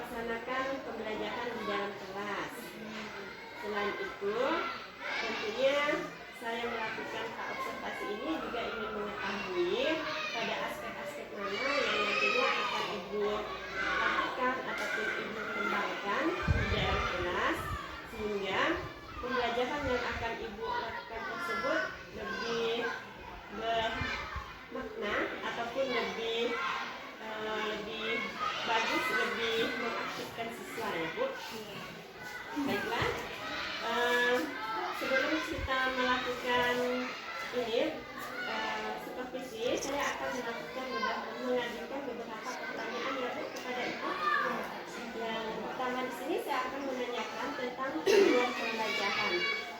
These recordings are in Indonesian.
melaksanakan pembelajaran di dalam kelas. Selain itu, tentunya saya melakukan observasi ini juga ingin mengetahui pada aspek-aspek mana yang nantinya akan Ibu lakukan ataupun Ibu kembangkan di dalam kelas, sehingga pembelajaran yang akan Ibu lakukan tersebut lebih bermakna ataupun lebih bagus, lebih mengaktifkan siswa ya Bu. Baiklah, sebelum kita melakukan ini supervisi, saya akan mengajukan beberapa pertanyaan ya Bu kepada Ibu. Yang pertama di sini saya akan menanyakan tentang tujuan pembelajaran.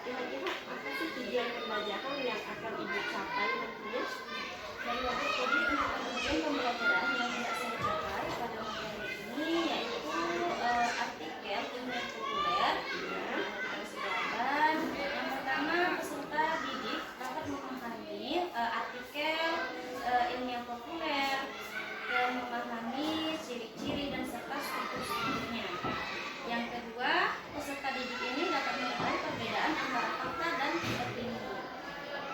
Kira-kira apa sih tujuan pembelajaran yang akan Ibu capai nantinya? Jadi tujuan pembelajaran yang hendak saya capai pada materi ini yaitu artikel ilmiah populer. Yang pertama, peserta didik dapat memahami artikel ilmiah populer dan memahami ciri-ciri dan serta struktur-strukturnya. Yang kedua, peserta didik ini dapat mengetahui perbedaan antara fakta dan opini.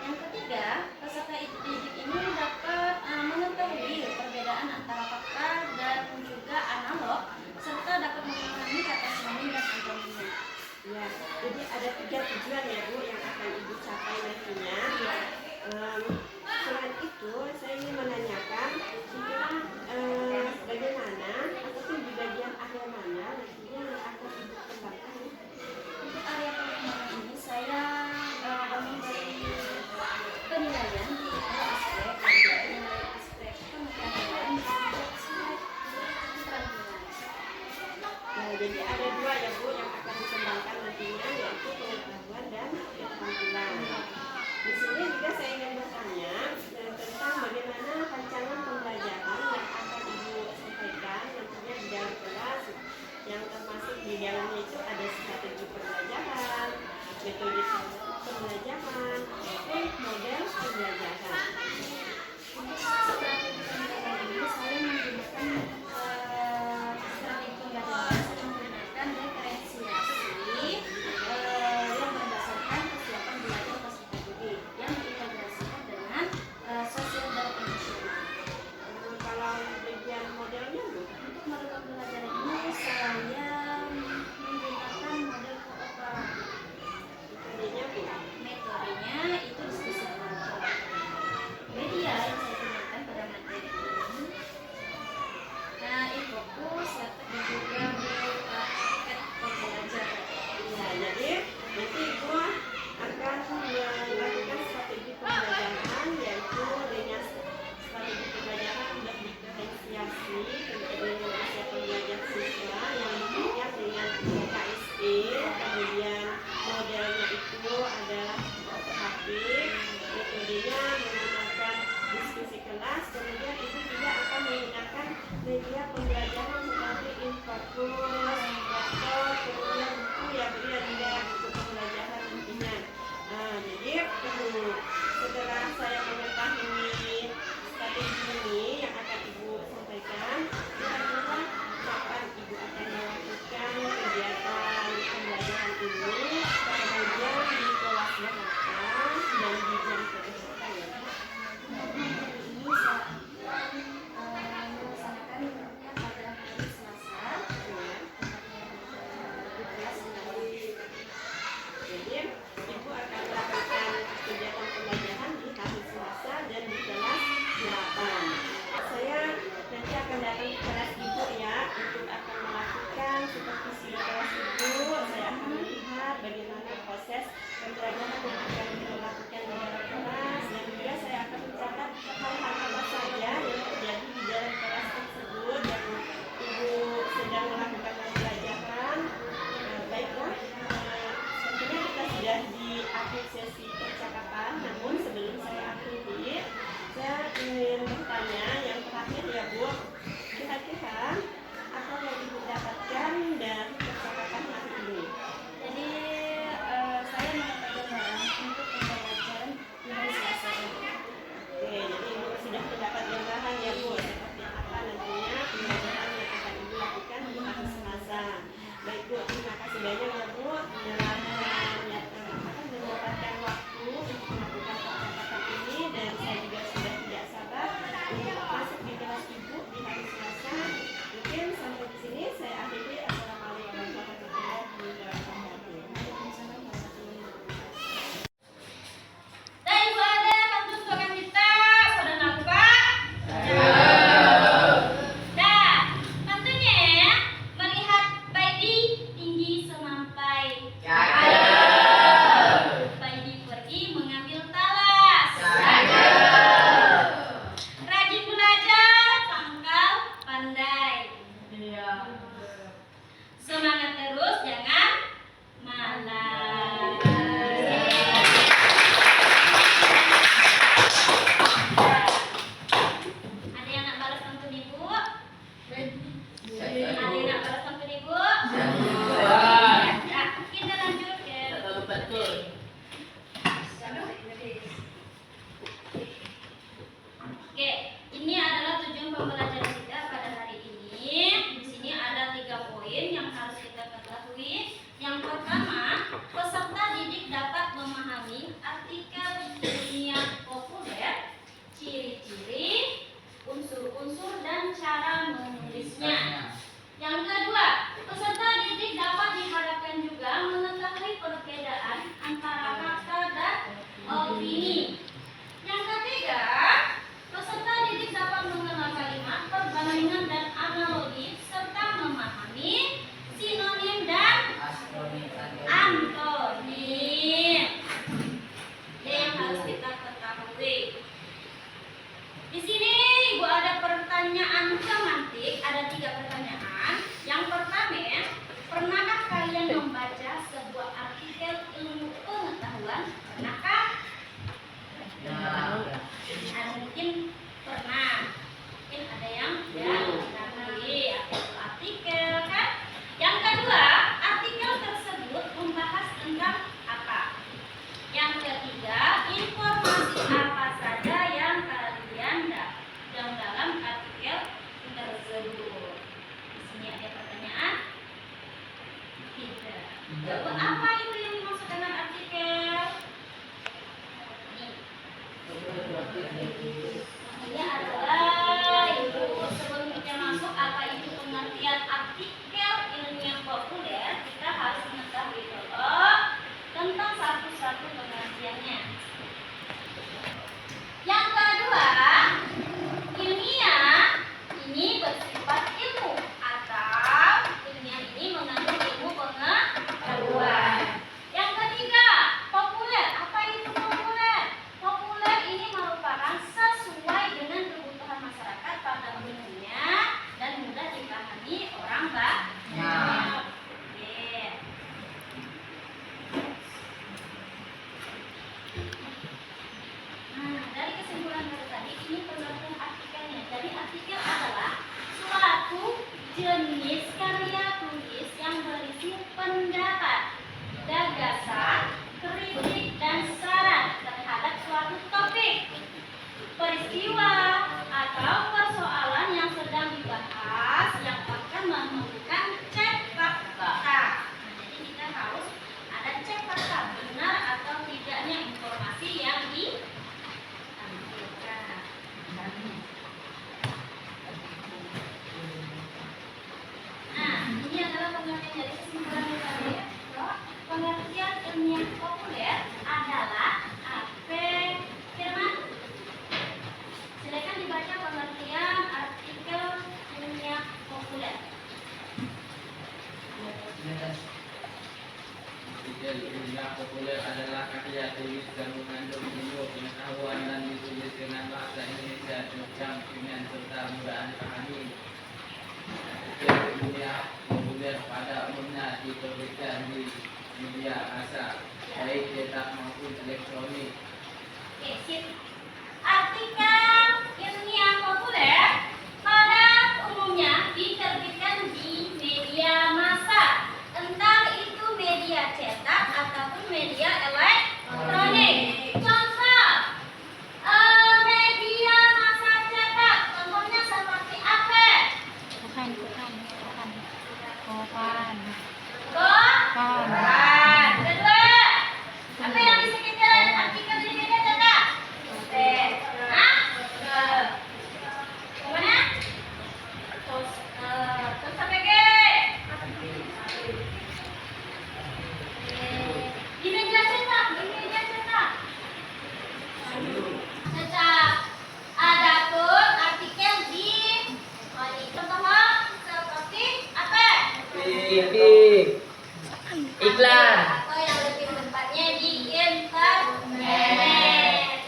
Yang ketiga, peserta didik ini dapat mengetahui perbedaan antara fakta dan juga analog, serta dapat memahami kata sinonim dan antoninya. Ya, jadi ada 3 tujuan ya Bu yang akan Ibu capai nantinya. Ya. Selain itu, saya ingin menanyakan kira bagaimana ataupun di bagian akhir mana nantinya yang akan Ibu kembangkan. Untuk area pengembangan ini saya memberi penilaian di dua aspek, yaitu aspek pengetahuan dan juga aspek keterampilan. Nah, jadi ada 2 ya Bu yang akan dikembangkan nantinya, yaitu pengetahuan dan keterampilan. Di sini juga saya ingin bertanya tentang bagaimana rancangan pembelajaran yang akan Ibu sampaikan nantinya di dalam kelas, yang termasuk di dalamnya itu ada strategi pembelajaran, metode pembelajaran, maupun model pembelajaran. Untuk strategi pembelajaran ini saya menggunakan strategi pembelajaran saya menggunakan jangan malas. Ada yang nak balas pantun ibu? Ada yang nak balas pantun ibu? Ya, kita lanjut ke Oke, ini adalah tujuan pembelajaran kita pada hari ini. Di sini ada 3 poin yang harus kita ketahui. Yang pertama, peserta didik dapat memahami artikel ilmiah populer, ciri-ciri, unsur-unsur dan cara menulisnya. Yang kedua, peserta didik dapat diharapkan juga mengetahui perbedaan antara fakta dan opini. Yang ketiga, peserta didik dapat mengenal kalimat, perbandingan dan analogi serta memahami sinonim dan antonim. Ini yang harus kita ketahui. Di sini Ibu ada pertanyaan semantik, ada 3 pertanyaan. Yang pertama, pernahkah kalian membaca sebuah artikel ilmu pengetahuan? Pernahkah? Mungkin pernah, mungkin ada yang ya, artikel kan. Yang kedua, artikel tersebut membahas tentang apa? Yang ketiga, informasi apa saja yang kalian dapat dalam artikel tersebut. Di sini ada pertanyaan 3. Apa itu yang dimaksud dengan artikel? Ini adalah sebelum kita masuk apa itu pengertian artikel ilmiah populer, kita harus mengetahui dulu tentang satu-satu pengertiannya. Yang kedua, ilmiah ini bersifat ilmu atau ilmiah ini mengandung ilmu pengetahuan. Yang ketiga, populer. Apa itu populer? Populer ini merupakan sesuai dengan kebutuhan masyarakat pada umumnya dan mudah dipahami orang banyak. Oke. Nah, dari kesimpulan tadi ini pengertian artikelnya. Jadi artikel adalah suatu jenis karya tulis yang berisi pendapat, gagasan, kritik dan saran terhadap suatu topik, peristiwa atau persoalan yang sedang dibahas yang akan memerlukan cek fakta. Nah, jadi kita harus ada cek fakta, benar atau tidaknya informasi yang ditampilkan. Nah, ini adalah pengertian dari kesimpulan tadi. Pengertian ilmiah populer adalah apa? Firman, silakan dibaca pengertian artikel ilmiah populer. Artikel ilmiah populer adalah karya tulis yang mengandung ilmu pengetahuan dan ditulis dengan bahasa Indonesia dengan serta mudah dipahami. Artikel ilmiah populer pada umumnya diterbitkan di media massa, baik cetak maupun elektronik. Oke, sip. Artikel ilmiah populer pada umumnya diterbitkan di media massa, entah itu media cetak ataupun media elektronik. Contoh, media massa cetak, contohnya seperti apa? Koran. Koran. Kedua, apa yang bisa kita artikel di media cetak? Hah? Kemana? Terus sampai ke di media cetak, cetak. Adapun artikel di contoh seperti apa? Iklan. Atau yang lebih tepatnya di internet.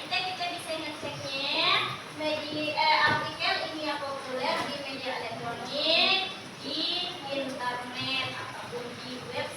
Kita bisa ngeceknya media artikel ilmiah populer di media elektronik, di internet ataupun di website.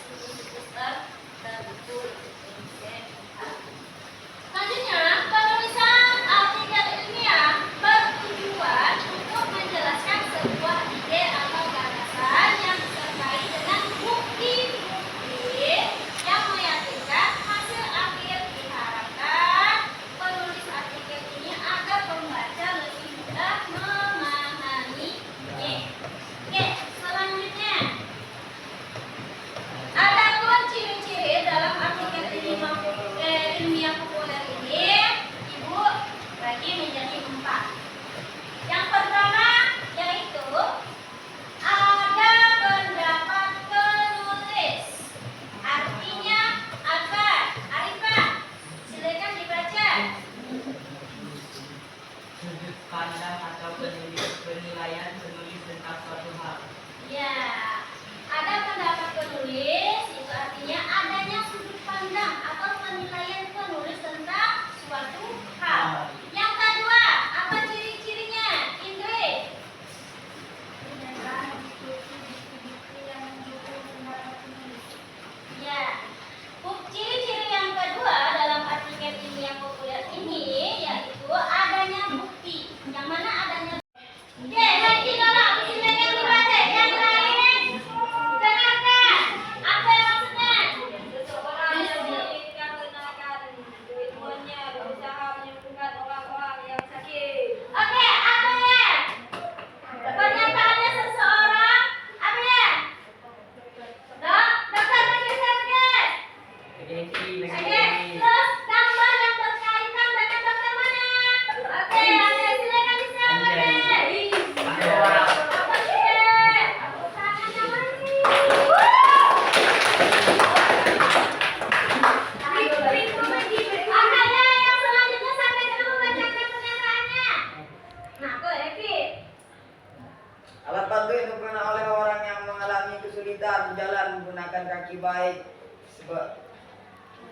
kita berjalan menggunakan kaki baik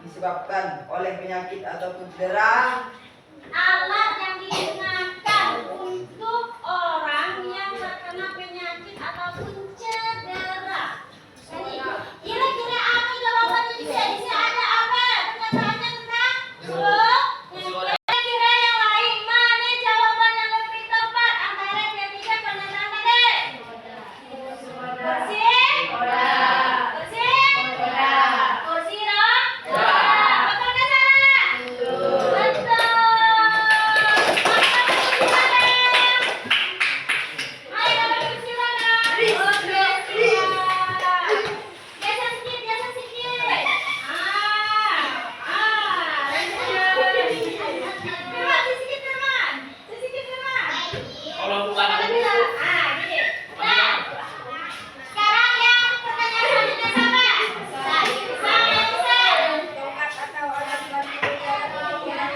disebabkan oleh penyakit ataupun cedera. Alat yang digunakan untuk orang yang terkena penyakit ataupun cedera. Kira-kira apa jawabannya di sini? Ada apa? Pernyataannya tentang buruk. Kira-kira yang lain mana jawaban yang lebih tepat antara ketiga pernyataan tadi? Kursi? Kursi? Kursi dong? Betul nggak salah? Betul. Ayo kursi mana? Geser sedikit, geser sedikit. Firman, sedikit Firman. Sedikit Firman. Kalau bukan Apa bisa? Gini. Nah, sekarang yang pertanyaan selanjutnya sama. Sama Tongkat atau alat bantu yang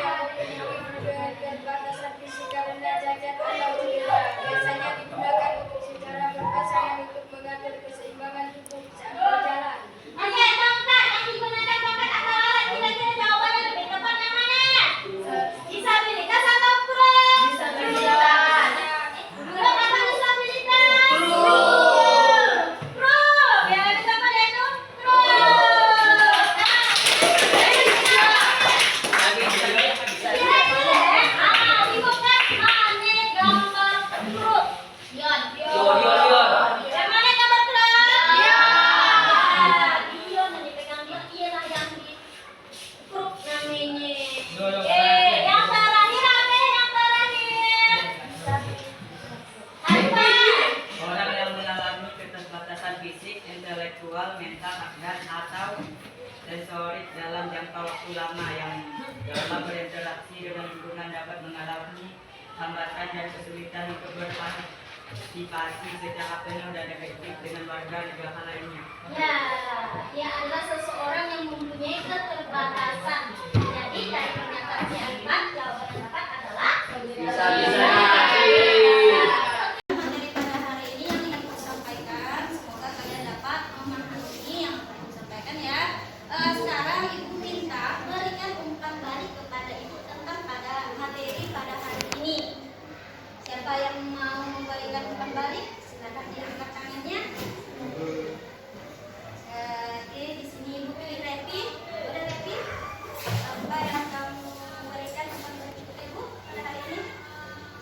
dengan batasan fisika rendah cacat atau cedera biasanya digunakan secara berpasangan untuk mengatur keseimbangan tubuh saat berjalan. Oke, tongkat yang digunakan tongkat atau alat kira-kira jawabannya lebih tepat yang mana? Disabilitas atau kurang? Disabilitas. Kurang apa disabilitas? Kurang. Yang lebih tepat yaitu kurang. Kira-kira dibuka mana gambar kurang? Yon. Yang mana gambar kurang? Dion yang dipegang dia, ialah yang di grup namanya. Yang terakhir apa? Yang terakhir. Apa? Orang yang mengalami keterbatasan fisik, intelektual, mental, dan atau sensorik dalam jangka waktu lama yang dalam berinteraksi dengan lingkungan dapat mengalami hambatan dan kesulitan untuk berpartisipasi secara penuh dan efektif dengan warga negara lainnya. Ya, dia adalah seseorang yang mempunyai keterbatasan. Jadi dari pernyataan si Alimat, jawaban yang tepat adalah materi pada hari ini yang ingin aku sampaikan. Semoga kalian dapat memahami yang akan aku sampaikan ya. Sekarang Ibu minta berikan umpan balik kepada Ibu tentang pada materi pada hari ini. Siapa yang mau memberikan umpan balik? Silakan diangkat tangannya. Oke, di sini Ibu pilih Repi. Boleh Repi? Apa yang kamu berikan umpan balik untuk Ibu pada hari ini?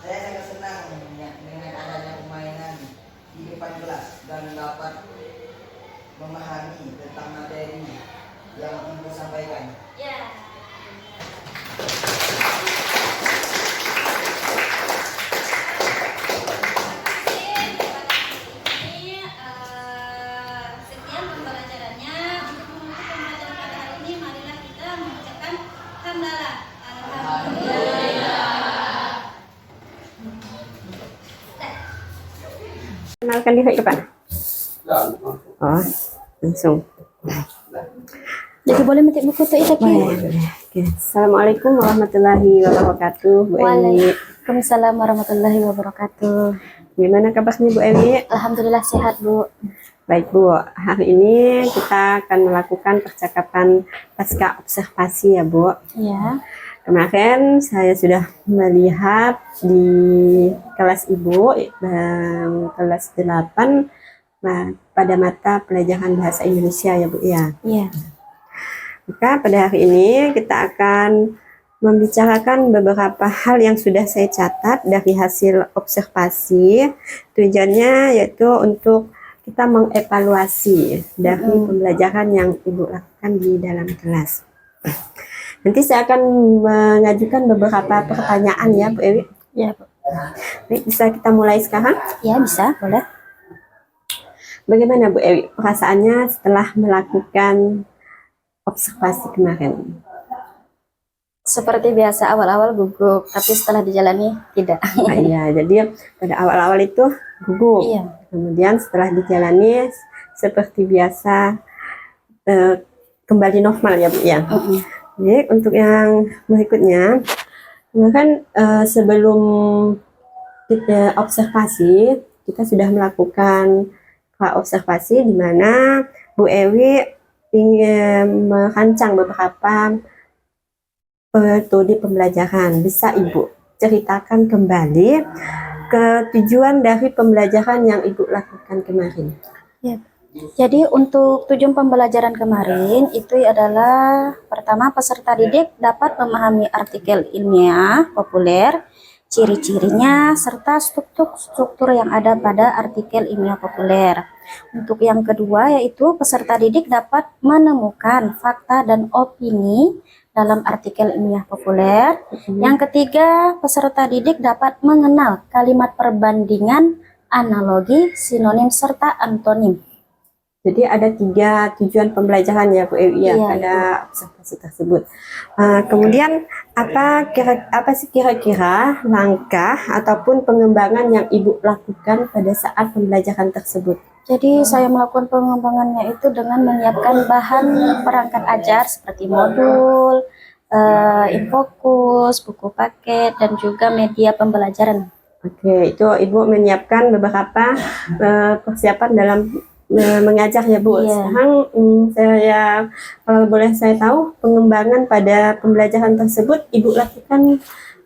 Saya sangat senang dengan adanya permainan di depan kelas dan dapat memahami tentang materi yang Ibu sampaikan. Ya. Sekian pembelajarannya. Untuk menutup pembelajaran pada hari ini, marilah kita mengucapkan hamdalah. Alhamdulillah. Kenalkan diri ke Pak. Oh, langsung. Jadi boleh minta buku tuh itu Oke. Assalamualaikum warahmatullahi wabarakatuh, Bu Eli. Waalaikumsalam warahmatullahi wabarakatuh. Gimana kabarnya Bu Eli? Alhamdulillah sehat Bu. Baik Bu, hari ini kita akan melakukan percakapan pasca observasi ya Bu. Ya. Kemarin saya sudah melihat di kelas Ibu, kelas 8 pada mata pelajaran bahasa Indonesia ya Bu ya. Iya. Maka pada hari ini kita akan membicarakan beberapa hal yang sudah saya catat dari hasil observasi. Tujuannya yaitu untuk kita mengevaluasi dari pembelajaran yang Ibu lakukan di dalam kelas. Nanti saya akan mengajukan beberapa pertanyaan ya Bu Ewi. Ya Bu. Baik, bisa kita mulai sekarang? Ya bisa, boleh. Bagaimana Bu Ewi perasaannya setelah melakukan observasi kemarin? Seperti biasa awal-awal gugup, tapi setelah dijalani tidak. Iya, jadi pada awal-awal itu gugup. Iya. Kemudian setelah dijalani seperti biasa kembali normal ya Bu ya. Jadi untuk yang berikutnya, kan sebelum kita observasi kita sudah melakukan observasi di mana Bu Ewi ingin merancang beberapa metode pembelajaran. Bisa Ibu ceritakan kembali ke tujuan dari pembelajaran yang Ibu lakukan kemarin? Ya. Jadi untuk tujuan pembelajaran kemarin itu adalah pertama peserta didik dapat memahami artikel ilmiah populer, ciri-cirinya, serta struktur yang ada pada artikel ilmiah populer. Untuk yang kedua yaitu peserta didik dapat menemukan fakta dan opini dalam artikel ilmiah populer. Yang ketiga, peserta didik dapat mengenal kalimat perbandingan, analogi, sinonim, serta antonim. Jadi ada 3 tujuan pembelajaran ya Bu Ewi ya, Iya, pada observasi tersebut. Kemudian apa sih kira-kira langkah ataupun pengembangan yang Ibu lakukan pada saat pembelajaran tersebut? Jadi saya melakukan pengembangannya itu dengan menyiapkan bahan perangkat ajar seperti modul, infokus, buku paket, dan juga media pembelajaran. Oke, itu Ibu menyiapkan beberapa persiapan dalam mengajar ya Bu. Iya. Sekarang saya kalau boleh saya tahu pengembangan pada pembelajaran tersebut Ibu lakukan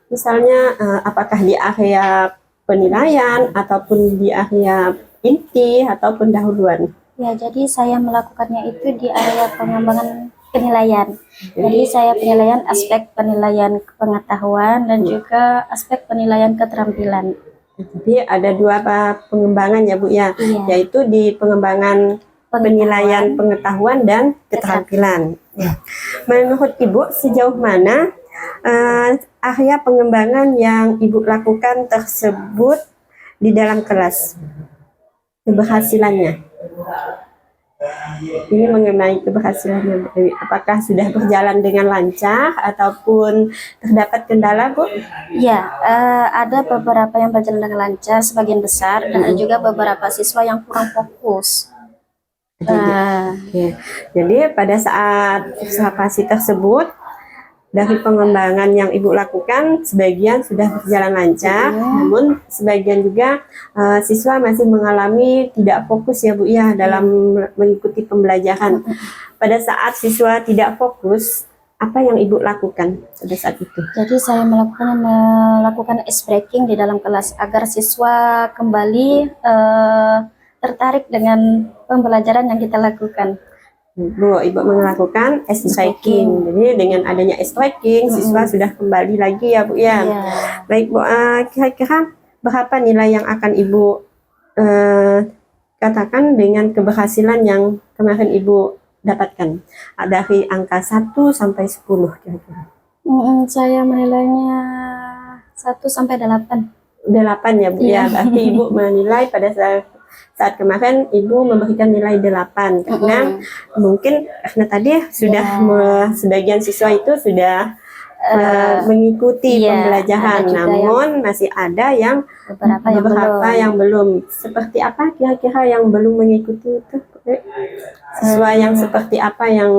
misalnya apakah di area penilaian ataupun di area inti ataupun dahuluan? Ya, jadi saya melakukannya itu di area pengembangan penilaian. Jadi saya penilaian aspek penilaian pengetahuan dan juga aspek penilaian keterampilan. Jadi ada 2 pengembangan ya Bu ya, Iya. yaitu di pengembangan penilaian pengetahuan dan keterampilan. Ya. Menurut Ibu sejauh mana area pengembangan yang Ibu lakukan tersebut di dalam kelas? Keberhasilannya. Ini mengenai keberhasilannya Bu Ewi. Apakah sudah berjalan dengan lancar ataupun terdapat kendala Bu? Ya, ada beberapa yang berjalan dengan lancar, sebagian besar, dan ada juga beberapa siswa yang kurang fokus. Oke. Jadi pada saat observasi tersebut dari pengembangan yang Ibu lakukan sebagian sudah berjalan lancar, namun sebagian juga siswa masih mengalami tidak fokus ya Bu ya dalam mengikuti pembelajaran. Pada saat siswa tidak fokus, apa yang Ibu lakukan pada saat itu? Jadi saya melakukan ice breaking di dalam kelas agar siswa kembali tertarik dengan pembelajaran yang kita lakukan. Bu, Ibu melakukan ice breaking. Jadi dengan adanya ice breaking, siswa sudah kembali lagi ya Bu ya. Iya. Baik Bu, kira-kira berapa nilai yang akan Ibu katakan dengan keberhasilan yang kemarin Ibu dapatkan? Dari angka 1 sampai 10 kira-kira. Saya menilainya 1 sampai 8. 8 ya Bu ya. Iya. Berarti Ibu menilai pada saat kemarin Ibu memberikan nilai 8 karena mungkin karena tadi sudah sebagian siswa itu sudah mengikuti iya, pembelajaran, ada juga namun masih ada yang beberapa yang belum. Seperti apa kira-kira yang belum mengikuti itu? Siswa yang seperti apa yang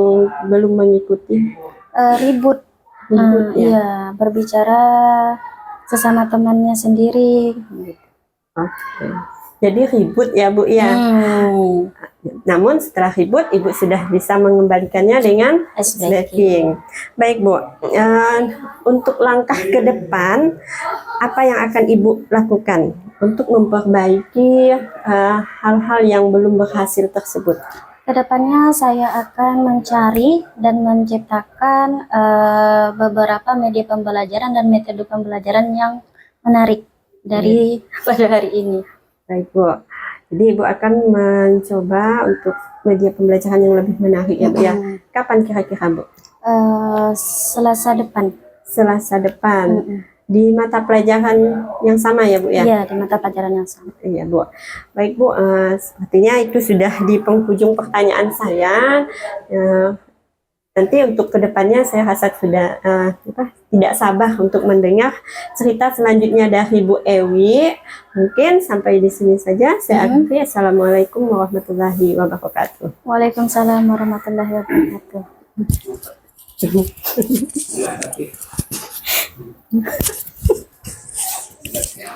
belum mengikuti? Ribut, Ribut, ya? iya, berbicara sesama temannya sendiri. Oke. Jadi ribut ya Bu ya. Namun setelah ribut Ibu sudah bisa mengembalikannya dengan Ice breaking. Baik Bu, untuk langkah ke depan apa yang akan Ibu lakukan untuk memperbaiki hal-hal yang belum berhasil tersebut? Kedepannya saya akan mencari dan menciptakan beberapa media pembelajaran dan metode pembelajaran yang menarik dari pada hari ini. Baik Bu, jadi Ibu akan mencoba untuk media pembelajaran yang lebih menarik ya Bu ya. Kapan kira-kira Bu? Selasa depan. Selasa depan. Di mata pelajaran yang sama ya Bu ya? Iya, di mata pelajaran yang sama. Iya Bu. Baik Bu, sepertinya itu sudah di penghujung pertanyaan saya. Nanti untuk kedepannya saya rasa sudah tidak sabar untuk mendengar cerita selanjutnya dari Bu Ewi. Mungkin sampai di sini saja. Saya akhiri. Assalamualaikum warahmatullahi wabarakatuh. Waalaikumsalam warahmatullahi wabarakatuh. Ya.